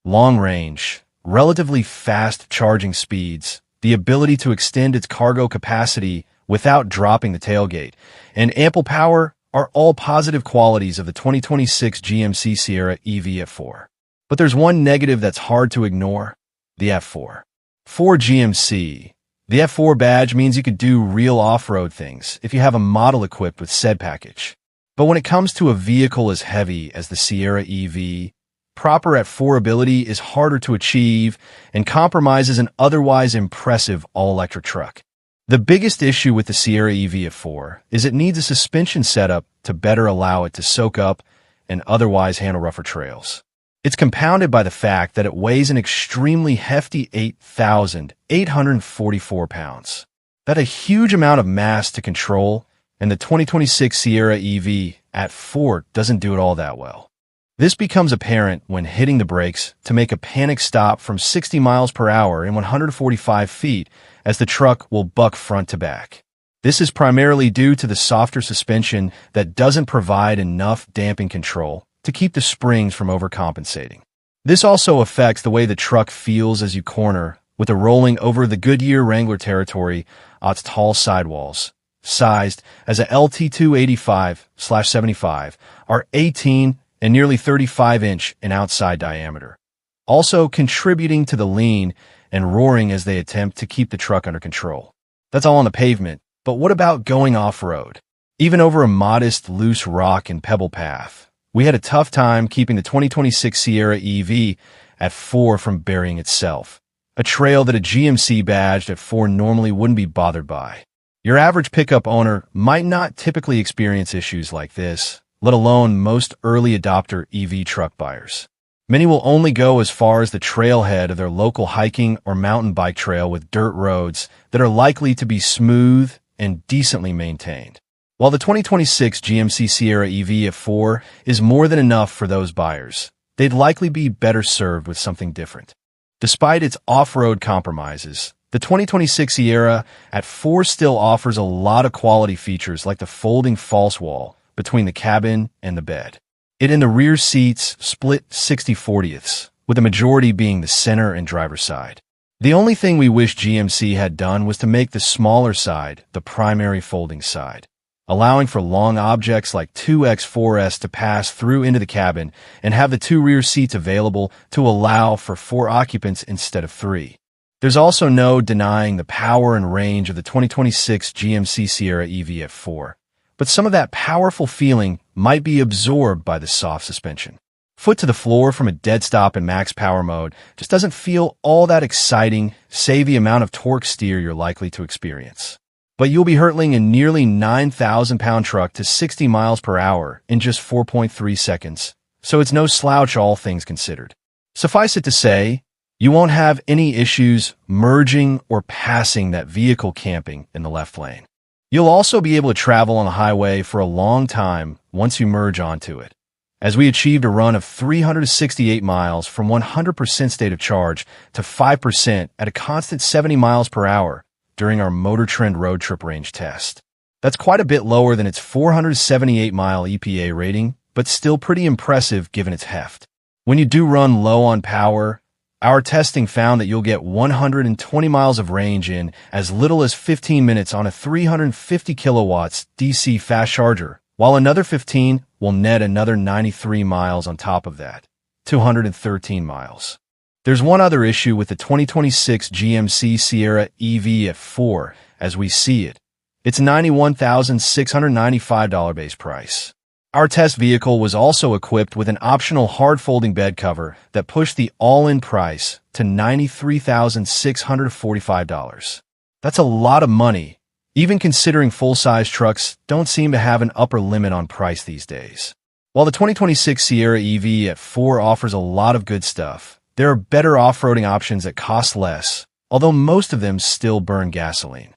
long range, relatively fast charging speeds, the ability to extend its cargo capacity without dropping the tailgate, and ample power are all positive qualities of the 2026 GMC Sierra EV AT4. But there's one negative that's hard to ignore: the F4. For GMC, the F4 badge means you could do real off-road things if you have a model equipped with said package. But when it comes to a vehicle as heavy as the Sierra EV, proper F4 ability is harder to achieve and compromises an otherwise impressive all-electric truck. The biggest issue with the Sierra EV AT4 is it needs a suspension setup to better allow it to soak up and otherwise handle rougher trails. It's compounded by the fact that it weighs an extremely hefty 8,844 pounds. That's a huge amount of mass to control, and the 2026 Sierra EV AT4 doesn't do it all that well. This becomes apparent when hitting the brakes to make a panic stop from 60 miles per hour in 145 feet, as the truck will buck front to back. This is primarily due to the softer suspension that doesn't provide enough damping control to keep the springs from overcompensating. This also affects the way the truck feels as you corner, with it rolling over the Goodyear Wrangler territory on its tall sidewalls, sized as a LT285/75, are 18 and nearly 35-inch in outside diameter, also contributing to the lean and roaring as they attempt to keep the truck under control. That's all on the pavement, but what about going off-road? Even over a modest, loose rock and pebble path, we had a tough time keeping the 2026 Sierra EV AT4 from burying itself, a trail that a GMC badged AT4 normally wouldn't be bothered by. Your average pickup owner might not typically experience issues like this, let alone most early adopter EV truck buyers. Many will only go as far as the trailhead of their local hiking or mountain bike trail with dirt roads that are likely to be smooth and decently maintained. While the 2026 GMC Sierra EV AT4 is more than enough for those buyers, they'd likely be better served with something different. Despite its off-road compromises, the 2026 Sierra AT4 still offers a lot of quality features like the folding false wall between the cabin and the bed. It and the rear seats split 60/40ths, with the majority being the center and driver's side. The only thing we wish GMC had done was to make the smaller side the primary folding side, allowing for long objects like 2x4s to pass through into the cabin and have the two rear seats available to allow for 4 occupants instead of 3. There's also no denying the power and range of the 2026 GMC Sierra EV AT4, but some of that powerful feeling might be absorbed by the soft suspension. Foot to the floor from a dead stop in max power mode just doesn't feel all that exciting, save the amount of torque steer you're likely to experience. But you'll be hurtling a nearly 9,000-pound truck to 60 miles per hour in just 4.3 seconds, so it's no slouch all things considered. Suffice it to say, you won't have any issues merging or passing that vehicle camping in the left lane. You'll also be able to travel on the highway for a long time once you merge onto it, as we achieved a run of 368 miles from 100% state of charge to 5% at a constant 70 miles per hour during our Motor Trend road trip range test. That's quite a bit lower than its 478-mile EPA rating, but still pretty impressive given its heft. When you do run low on power, our testing found that you'll get 120 miles of range in as little as 15 minutes on a 350 kilowatts DC fast charger, while another 15 will net another 93 miles on top of that, 213 miles. There's one other issue with the 2026 GMC Sierra EV AT4 as we see it. It's $91,695 base price. Our test vehicle was also equipped with an optional hard-folding bed cover that pushed the all-in price to $93,645. That's a lot of money, even considering full-size trucks don't seem to have an upper limit on price these days. While the 2026 Sierra EV AT4 offers a lot of good stuff, there are better off-roading options that cost less, although most of them still burn gasoline.